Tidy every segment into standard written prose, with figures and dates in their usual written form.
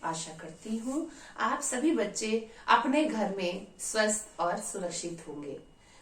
आशा करती हूँ आप सभी बच्चे अपने घर में स्वस्थ और सुरक्षित होंगे।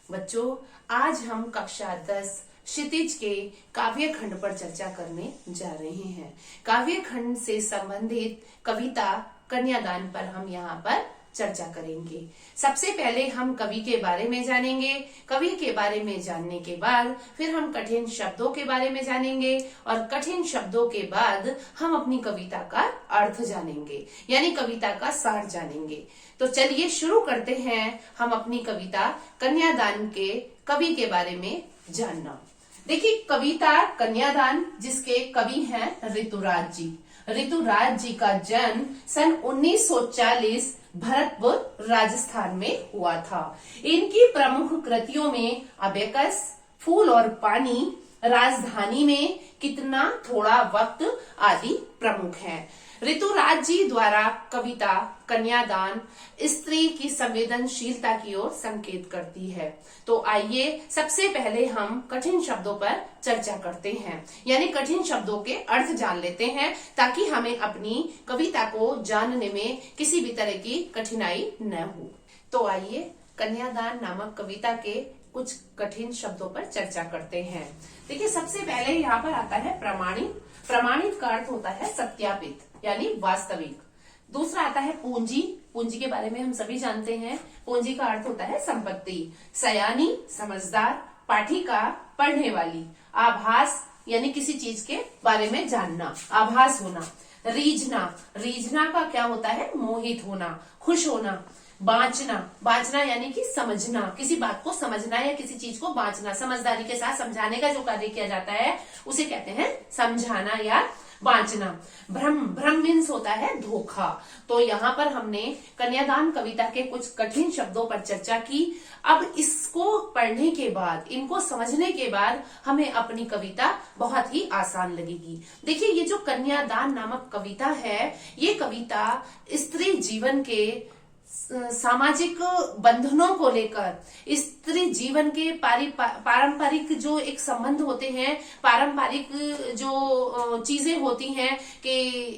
बच्चों, आज हम कक्षा 10 क्षितिज के काव्य खंड पर चर्चा करने जा रहे हैं। काव्य खंड से संबंधित कविता कन्यादान पर हम यहाँ पर चर्चा करेंगे। सबसे पहले हम कवि के बारे में जानेंगे। कवि के बारे में जानने के बाद फिर हम कठिन शब्दों के बारे में जानेंगे और कठिन शब्दों के बाद हम अपनी कविता का अर्थ जानेंगे, यानी कविता का सार जानेंगे। तो चलिए शुरू करते हैं हम अपनी कविता कन्यादान के कवि के बारे में जानना। देखिए, कविता कन्यादान जिसके कवि हैं ऋतुराज जी। ऋतुराज जी का जन्म सन 1940 भरतपुर राजस्थान में हुआ था। इनकी प्रमुख कृतियों में अबेकस, फूल और पानी, राजधानी में, कितना थोड़ा वक्त आदि प्रमुख हैं। ऋतुराज जी द्वारा कविता कन्यादान स्त्री की संवेदनशीलता की ओर संकेत करती है। तो आइए सबसे पहले हम कठिन शब्दों पर चर्चा करते हैं, यानी कठिन शब्दों के अर्थ जान लेते हैं ताकि हमें अपनी कविता को जानने में किसी भी तरह की कठिनाई न हो। तो आइए कन्यादान नामक कविता के कुछ कठिन शब्दों पर चर्चा करते हैं। देखिए, सबसे पहले यहाँ पर आता है प्रमाणित। प्रमाणित का अर्थ होता है सत्यापित यानी वास्तविक। दूसरा आता है पूंजी। पूंजी के बारे में हम सभी जानते हैं। पूंजी का अर्थ होता है संपत्ति। सयानी समझदार, पाठिका पढ़ने वाली, आभास यानी किसी चीज के बारे में जानना, आभास होना। रीझना, रीझना का क्या होता है? मोहित होना, खुश होना। बांचना, बांचना यानी कि समझना, किसी बात को समझना या किसी चीज को बांचना, समझदारी के साथ समझाने का जो कार्य किया जाता है उसे कहते हैं समझाना या बांचना। भ्रम, भ्रम मीन्स होता है धोखा। तो यहाँ पर हमने कन्यादान कविता के कुछ कठिन शब्दों पर चर्चा की। अब इसको पढ़ने के बाद, इनको समझने के बाद हमें अपनी कविता बहुत ही आसान लगेगी। देखिए, ये जो कन्यादान नामक कविता है, ये कविता स्त्री जीवन के सामाजिक बंधनों को लेकर, स्त्री जीवन के पारंपरिक जो एक संबंध होते हैं, पारंपरिक जो चीजें होती हैं कि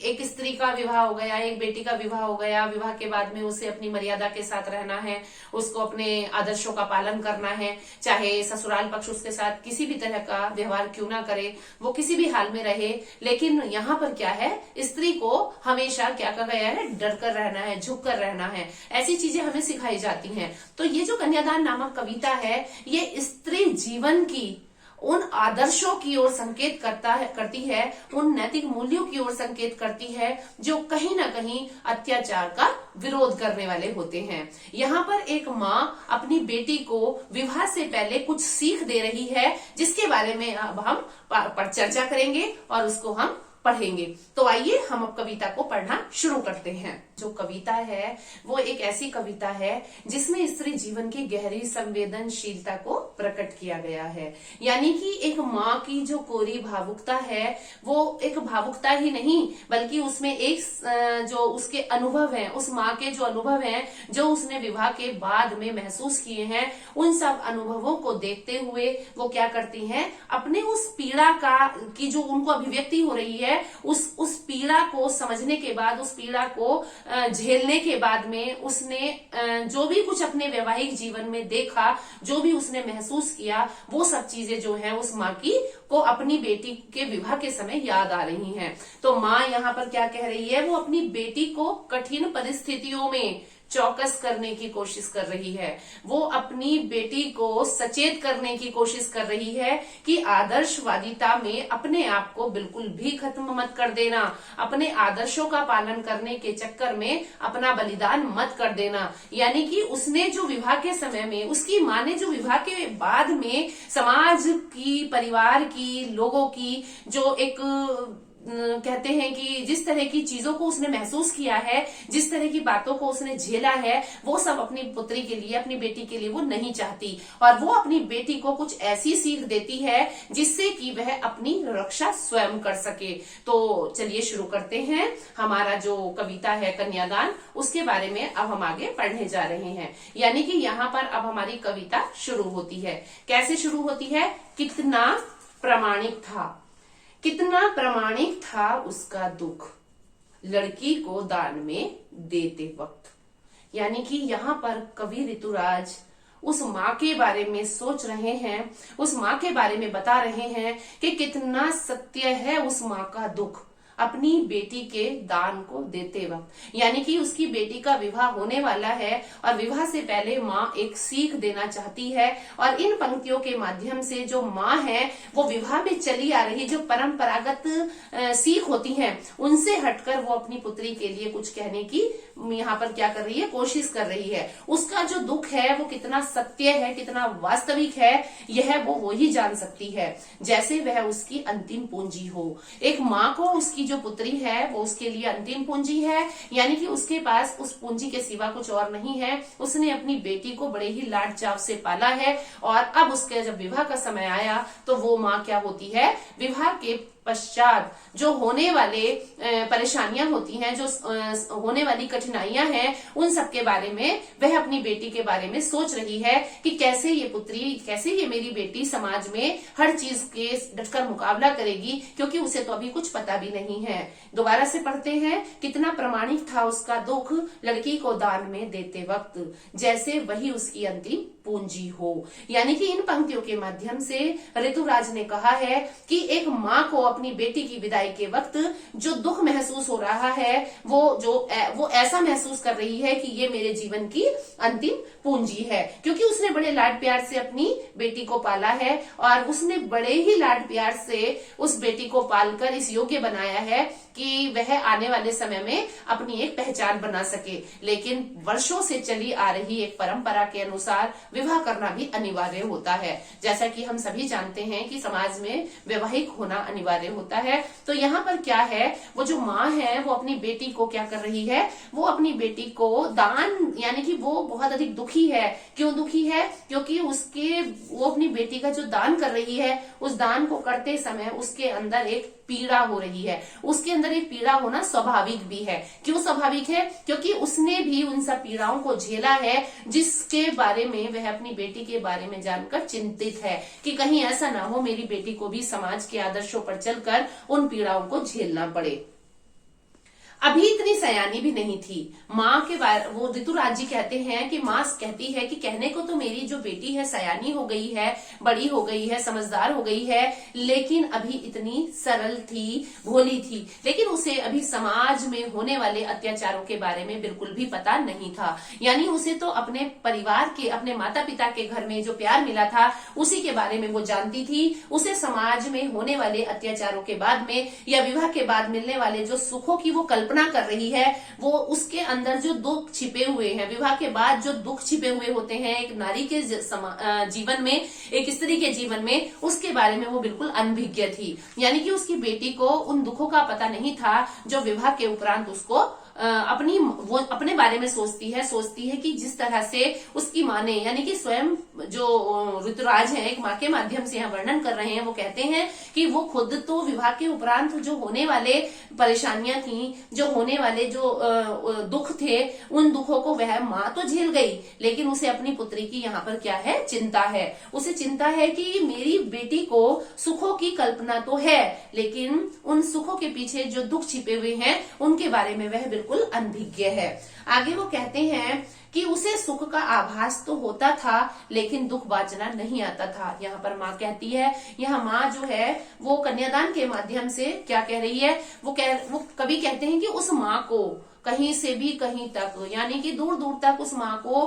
एक स्त्री का विवाह हो गया, एक बेटी का विवाह हो गया, विवाह के बाद में उसे अपनी मर्यादा के साथ रहना है, उसको अपने आदर्शों का पालन करना है, चाहे ससुराल पक्ष उसके साथ किसी भी तरह का व्यवहार क्यों ना करे, वो किसी भी हाल में रहे। लेकिन यहाँ पर क्या है, स्त्री को हमेशा क्या कहा गया है? डर कर रहना है, झुक कर रहना है, ऐसी चीजें हमें सिखाई जाती हैं। तो ये जो कन्यादान नामक कविता है, ये स्त्री जीवन की उन आदर्शों की ओर संकेत करती है, उन नैतिक मूल्यों की ओर संकेत करती है जो कहीं ना कहीं अत्याचार का विरोध करने वाले होते हैं। यहाँ पर एक माँ अपनी बेटी को विवाह से पहले कुछ सीख दे रही है, जिसके बारे में अब हम चर्चा करेंगे और उसको हम पढ़ेंगे। तो आइए हम अब कविता को पढ़ना शुरू करते हैं। जो कविता है वो एक ऐसी कविता है जिसमें स्त्री जीवन की गहरी संवेदनशीलता को प्रकट किया गया है, यानी कि एक माँ की जो कोरी भावुकता है, वो एक भावुकता ही नहीं बल्कि उसमें एक जो उसके अनुभव हैं, उस माँ के जो अनुभव हैं, जो उसने विवाह के बाद में महसूस किए हैं, उन सब अनुभवों को देखते हुए वो क्या करती हैं, अपने उस पीड़ा की जो उनको अभिव्यक्ति हो रही है, उस पीड़ा को समझने के बाद, उस पीड़ा को झेलने के बाद में उसने जो भी कुछ अपने वैवाहिक जीवन में देखा, जो भी उसने महसूस किया, वो सब चीजें जो है उस माँ की को अपनी बेटी के विवाह के समय याद आ रही हैं। तो माँ यहाँ पर क्या कह रही है? वो अपनी बेटी को कठिन परिस्थितियों में चौकस करने की कोशिश कर रही है, वो अपनी बेटी को सचेत करने की कोशिश कर रही है कि आदर्शवादिता में अपने आप को बिल्कुल भी खत्म मत कर देना, अपने आदर्शों का पालन करने के चक्कर में अपना बलिदान मत कर देना। यानी कि उसने जो विवाह के समय में, उसकी माँ ने जो विवाह के बाद में समाज की, परिवार की, लोगों की जो एक कहते हैं कि जिस तरह की चीजों को उसने महसूस किया है, जिस तरह की बातों को उसने झेला है, वो सब अपनी पुत्री के लिए, अपनी बेटी के लिए वो नहीं चाहती, और वो अपनी बेटी को कुछ ऐसी सीख देती है जिससे कि वह अपनी रक्षा स्वयं कर सके। तो चलिए शुरू करते हैं। हमारा जो कविता है कन्यादान, उसके बारे में अब हम आगे पढ़ने जा रहे हैं। यानी कि यहाँ पर अब हमारी कविता शुरू होती है। कैसे शुरू होती है? कितना प्रामाणिक था, कितना प्रामाणिक था उसका दुख, लड़की को दान में देते वक्त। यानी कि यहाँ पर कवि ऋतुराज उस माँ के बारे में सोच रहे हैं, उस माँ के बारे में बता रहे हैं कि कितना सत्य है उस माँ का दुख अपनी बेटी के दान को देते वक्त। यानी कि उसकी बेटी का विवाह होने वाला है और विवाह से पहले माँ एक सीख देना चाहती है, और इन पंक्तियों के माध्यम से जो माँ है वो विवाह में चली आ रही जो परंपरागत सीख होती है उनसे हटकर वो अपनी पुत्री के लिए कुछ कहने की यहाँ पर क्या कर रही है, कोशिश कर रही है। उसका जो दुख है वो कितना सत्य है, कितना वास्तविक है, यह वो ही जान सकती है, जैसे वह उसकी अंतिम पूंजी हो। एक माँ को उसकी जो पुत्री है वो उसके लिए अंतिम पूंजी है, यानी कि उसके पास उस पूंजी के सिवा कुछ और नहीं है। उसने अपनी बेटी को बड़े ही लाड चाव से पाला है, और अब उसके जब विवाह का समय आया तो वो माँ क्या होती है, विवाह के पश्चात जो होने वाले परेशानियां होती हैं, जो होने वाली कठिनाइयां हैं, उन सब के बारे में वह अपनी बेटी के बारे में सोच रही है कि कैसे ये पुत्री, कैसे ये मेरी बेटी समाज में हर चीज के डटकर मुकाबला करेगी, क्योंकि उसे तो अभी कुछ पता भी नहीं है। दोबारा से पढ़ते हैं, कितना प्रमाणिक था उसका दुख लड़की को दान में देते वक्त, जैसे वही उसकी अंतिम पूंजी हो। यानी कि इन पंक्तियों के माध्यम से ऋतुराज ने कहा है कि एक माँ को अपनी बेटी की विदाई के वक्त जो दुख महसूस हो रहा है वो ऐसा महसूस कर रही है कि ये मेरे जीवन की अंतिम पूंजी है, क्योंकि उसने बड़े लाड प्यार से अपनी बेटी को पाला है, और उसने बड़े ही लाड प्यार से उस बेटी को पालकर इस योग्य बनाया है कि वह आने वाले समय में अपनी एक पहचान बना सके। लेकिन वर्षों से चली आ रही एक परंपरा के अनुसार विवाह करना भी अनिवार्य होता है। जैसा कि हम सभी जानते हैं कि समाज में वैवाहिक होना अनिवार्य होता है। तो यहाँ पर क्या है, वो जो माँ है वो अपनी बेटी को क्या कर रही है, वो अपनी बेटी को दान, यानी कि वो बहुत अधिक दुखी है। क्यों दुखी है, क्योंकि वो अपनी बेटी का जो दान कर रही है, उस दान को करते समय उसके अंदर एक पीड़ा हो रही है। उसके अंदर एक पीड़ा होना स्वाभाविक भी है। क्यों स्वाभाविक है, क्योंकि उसने भी उन सब पीड़ाओं को झेला है जिसके बारे में वह अपनी बेटी के बारे में जानकर चिंतित है कि कहीं ऐसा ना हो मेरी बेटी को भी समाज के आदर्शों पर चलकर उन पीड़ाओं को झेलना पड़े। अभी इतनी सयानी भी नहीं थी माँ के बारे, वो ऋतुराज जी कहते हैं कि माँ कहती है कि कहने को तो मेरी जो बेटी है सयानी हो गई है, बड़ी हो गई है, समझदार हो गई है, लेकिन अभी इतनी सरल थी, भोली थी, लेकिन उसे अभी समाज में होने वाले अत्याचारों के बारे में बिल्कुल भी पता नहीं था। यानी उसे तो अपने परिवार के, अपने माता पिता के घर में जो प्यार मिला था उसी के बारे में वो जानती थी। उसे समाज में होने वाले अत्याचारों के बाद में या विवाह के बाद मिलने वाले जो सुखों की वो कल्पना कर रही है, वो उसके अंदर जो दुख छिपे हुए हैं, विवाह के बाद जो दुख छिपे हुए होते हैं एक नारी के जीवन में, एक स्त्री के जीवन में, उसके बारे में वो बिल्कुल अनभिज्ञ थी। यानी कि उसकी बेटी को उन दुखों का पता नहीं था जो विवाह के उपरांत उसको वो अपने बारे में सोचती है कि जिस तरह से उसकी माँ ने, यानी कि स्वयं जो ऋतुराज है एक माँ के माध्यम से यहाँ वर्णन कर रहे हैं, वो कहते हैं कि वो खुद तो विवाह के उपरांत जो होने वाले परेशानियां थी, जो होने वाले जो दुख थे, उन दुखों को वह माँ तो झेल गई, लेकिन उसे अपनी पुत्री की यहाँ पर क्या है, चिंता है। उसे चिंता है कि मेरी बेटी को सुखों की कल्पना तो है, लेकिन उन सुखों के पीछे जो दुख छिपे हुए हैं उनके बारे में वह बिल्कुल अनभिज्ञ है। आगे वो कहते हैं कि उसे सुख का आभास तो होता था लेकिन दुख बाजना नहीं आता था। यहाँ पर माँ कहती है, यहाँ माँ जो है वो कन्यादान के माध्यम से क्या कह रही है, वो कवि कहते हैं कि उस माँ को कहीं से भी कहीं तक, यानी कि दूर दूर तक उस माँ को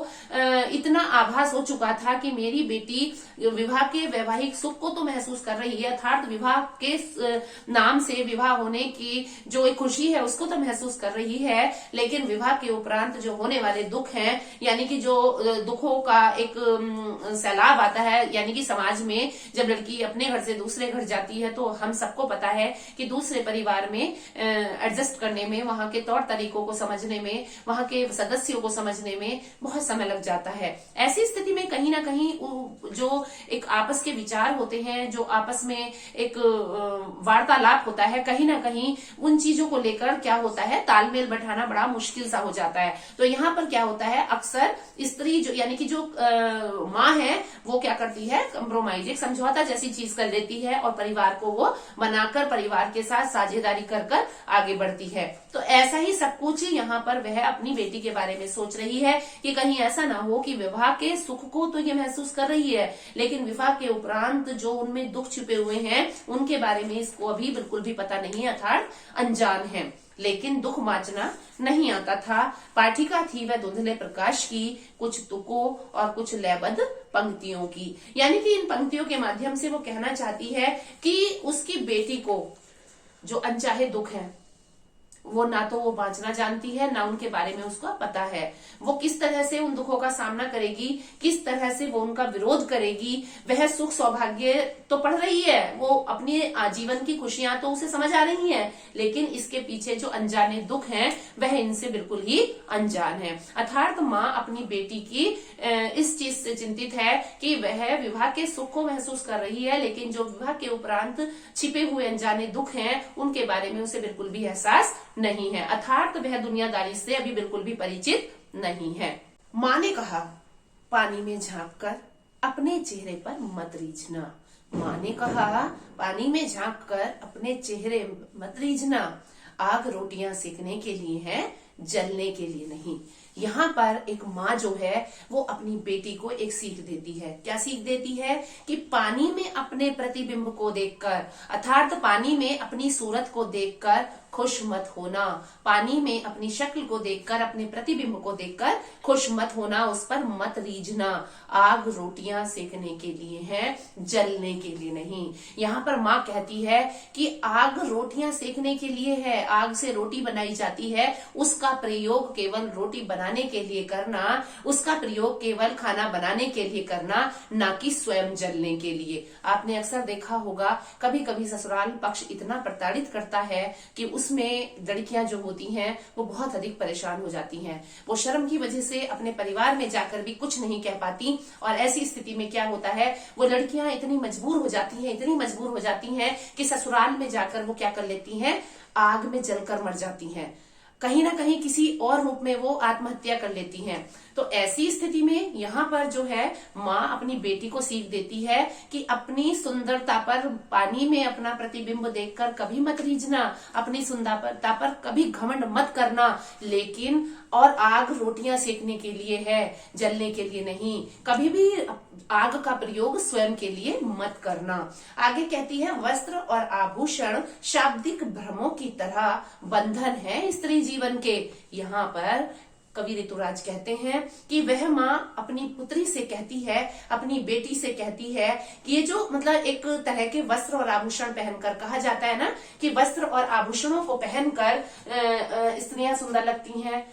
इतना आभास हो चुका था कि मेरी बेटी विवाह के वैवाहिक सुख को तो महसूस कर रही है, अर्थात विवाह के नाम से विवाह होने की जो एक खुशी है उसको तो महसूस कर रही है, लेकिन विवाह के उपरांत जो होने वाले दुख हैं, यानी कि जो दुखों का एक सैलाब आता है, यानी कि समाज में जब लड़की अपने घर से दूसरे घर जाती है तो हम सबको पता है कि दूसरे परिवार में एडजस्ट करने में, वहां के तौर तरीकों लोगों को समझने में, वहां के सदस्यों को समझने में बहुत समय लग जाता है। ऐसी स्थिति में कहीं ना कहीं जो एक आपस के विचार होते हैं, जो आपस में एक वार्तालाप होता है, कहीं ना कहीं उन चीजों को लेकर क्या होता है, तालमेल बैठाना बड़ा मुश्किल सा हो जाता है। तो यहाँ पर क्या होता है, अक्सर स्त्री जो यानी कि जो माँ है वो क्या करती है, कंप्रोमाइज, एक समझौता जैसी चीज कर लेती है और परिवार को वो बनाकर परिवार के साथ साझेदारी कर कर आगे बढ़ती है। तो ऐसा ही सब कुछ यहाँ पर वह अपनी बेटी के बारे में सोच रही है कि कहीं ऐसा ना हो कि विवाह के सुख को तो ये महसूस कर रही है, लेकिन विवाह के उपरांत जो उनमें दुख छिपे हुए हैं उनके बारे में इसको अभी बिल्कुल भी पता नहीं, अर्थात अनजान है। लेकिन दुख माचना नहीं आता था। पाठिका थी वह धुंधले प्रकाश की, कुछ तुकों और कुछ लयबद्ध पंक्तियों की। यानी कि इन पंक्तियों के माध्यम से वो कहना चाहती है कि उसकी बेटी को जो अनचाहे दुख है वो ना तो वो बांचना जानती है, ना उनके बारे में उसको पता है। वो किस तरह से उन दुखों का सामना करेगी, किस तरह से वो उनका विरोध करेगी। वह सुख सौभाग्य तो पढ़ रही है, वो अपनी आजीवन की खुशियां तो उसे समझ आ रही हैं, लेकिन इसके पीछे जो अनजाने दुख हैं वह इनसे बिल्कुल ही अनजान है। अर्थात माँ अपनी बेटी की इस चीज से चिंतित है कि वह विवाह के सुख को महसूस कर रही है, लेकिन जो विवाह के उपरांत छिपे हुए अनजाने दुख हैं उनके बारे में उसे बिल्कुल भी एहसास नहीं है। अर्थात वह दुनियादारी से अभी बिल्कुल भी परिचित नहीं है। माँ ने कहा, पानी में झांक कर अपने चेहरे पर मत रीझना। माँ ने कहा, पानी में झांक कर अपने चेहरे मत रीझना। आग रोटियां सेकने के लिए है, जलने के लिए नहीं। यहाँ पर एक माँ जो है वो अपनी बेटी को एक सीख देती है। क्या सीख देती है कि पानी में अपने प्रतिबिंब को देखकर, अर्थात पानी में अपनी सूरत को देखकर खुश मत होना। पानी में अपनी शक्ल को देखकर, अपने प्रतिबिंब को देखकर खुश मत होना, उस पर मत रीझना। आग रोटियां सेकने के लिए है, जलने के लिए नहीं। यहाँ पर माँ कहती है कि आग रोटियां सेकने के लिए है, आग से रोटी बनाई जाती है, उसका प्रयोग केवल रोटी बनाने के लिए करना, उसका प्रयोग केवल खाना बनाने के लिए करना, ना कि स्वयं जलने के लिए। आपने अक्सर देखा होगा, कभी कभी ससुराल पक्ष इतना प्रताड़ित करता है कि उसमें लड़कियां जो होती हैं वो बहुत अधिक परेशान हो जाती हैं। वो शर्म की वजह से अपने परिवार में जाकर भी कुछ नहीं कह पाती, और ऐसी स्थिति में क्या होता है, वो लड़कियां इतनी मजबूर हो जाती हैं कि ससुराल में जाकर वो क्या कर लेती हैं, आग में जलकर मर जाती हैं। कहीं ना कहीं किसी और रूप में वो आत्महत्या कर लेती हैं। तो ऐसी स्थिति में यहाँ पर जो है माँ अपनी बेटी को सीख देती है कि अपनी सुंदरता पर, पानी में अपना प्रतिबिंब देखकर कभी मत रीझना, अपनी सुंदरता पर कभी घमंड मत करना, लेकिन और आग रोटियां सेकने के लिए है, जलने के लिए नहीं। कभी भी आग का प्रयोग स्वयं के लिए मत करना। आगे कहती है, वस्त्र और आभूषण शाब्दिक भ्रमों की तरह बंधन है स्त्री जीवन के। यहाँ पर कवि ऋतुराज कहते हैं कि वह माँ अपनी पुत्री से कहती है, अपनी बेटी से कहती है कि ये जो मतलब एक तरह के वस्त्र और आभूषण पहनकर, कहा जाता है ना कि वस्त्र और आभूषणों को पहनकर स्त्रियां सुंदर लगती हैं,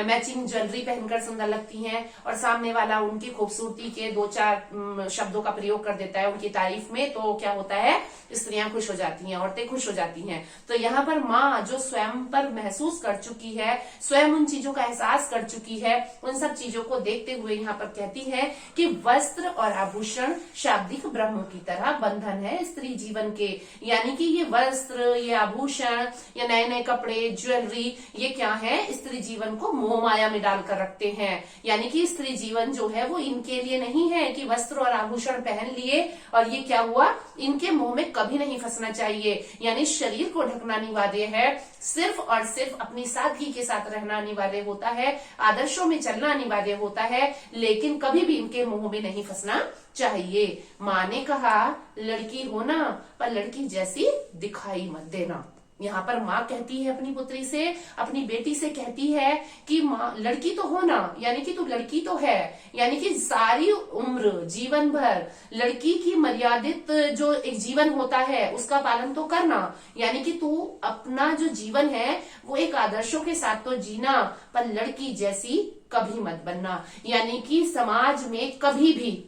मैचिंग ज्वेलरी पहनकर सुंदर लगती हैं, और सामने वाला उनकी खूबसूरती के दो चार शब्दों का प्रयोग कर देता है उनकी तारीफ में, तो क्या होता है, स्त्रियां खुश हो जाती हैं, औरतें खुश हो जाती हैं। तो यहाँ पर माँ जो स्वयं पर महसूस कर चुकी है, स्वयं उन चीजों का एहसास कर चुकी है, उन सब चीजों को देखते हुए यहाँ पर कहती है कि वस्त्र और आभूषण शाब्दिक ब्रह्म की तरह बंधन है स्त्री जीवन के। यानी कि ये वस्त्र, ये आभूषण, या नए नए कपड़े, ज्वेलरी, ये क्या है, स्त्री जीवन को मोह माया में डालकर रखते हैं। यानी कि स्त्री जीवन जो है वो इनके लिए नहीं है कि वस्त्र और आभूषण पहन लिए और ये क्या हुआ, इनके मोह में कभी नहीं फंसना चाहिए। यानी शरीर को ढकना अनिवार्य है, सिर्फ और सिर्फ अपनी सादगी के साथ रहना अनिवार्य होता है, आदर्शों में चलना अनिवार्य होता है, लेकिन कभी भी इनके मोह में नहीं फंसना चाहिए। माँ ने कहा, लड़की होना पर लड़की जैसी दिखाई मत देना। यहाँ पर माँ कहती है अपनी पुत्री से, अपनी बेटी से कहती है कि माँ, लड़की तो होना, यानी कि तू लड़की तो है, यानी कि सारी उम्र, जीवन भर लड़की की मर्यादित जो एक जीवन होता है उसका पालन तो करना। यानी कि तू अपना जो जीवन है वो एक आदर्शों के साथ तो जीना, पर लड़की जैसी कभी मत बनना। यानी कि समाज में कभी भी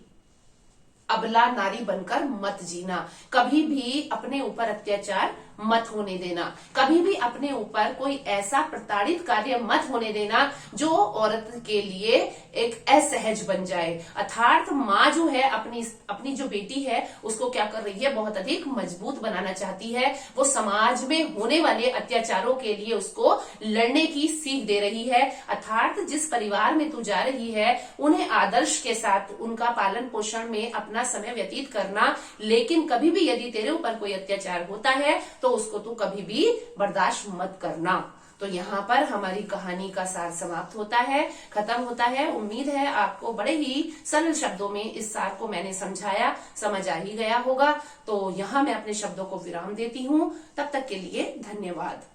अबला नारी बनकर मत जीना, कभी भी अपने ऊपर अत्याचार मत होने देना। कभी भी अपने ऊपर कोई ऐसा प्रताड़ित कार्य मत होने देना जो औरत के लिए एक असहज बन जाए। अर्थात माँ जो है अपनी जो बेटी है उसको क्या कर रही है, बहुत अधिक मजबूत बनाना चाहती है। वो समाज में होने वाले अत्याचारों के लिए उसको लड़ने की सीख दे रही है। अर्थात जिस परिवार में तू जा रही है उन्हें आदर्श के साथ उनका पालन पोषण में अपना समय व्यतीत करना, लेकिन कभी भी यदि तेरे ऊपर कोई अत्याचार होता है तो उसको तू कभी भी बर्दाश्त मत करना। तो यहाँ पर हमारी कहानी का सार समाप्त होता है, खत्म होता है। उम्मीद है आपको बड़े ही सरल शब्दों में इस सार को मैंने समझाया, समझ आ ही गया होगा। तो यहाँ मैं अपने शब्दों को विराम देती हूँ। तब तक के लिए धन्यवाद।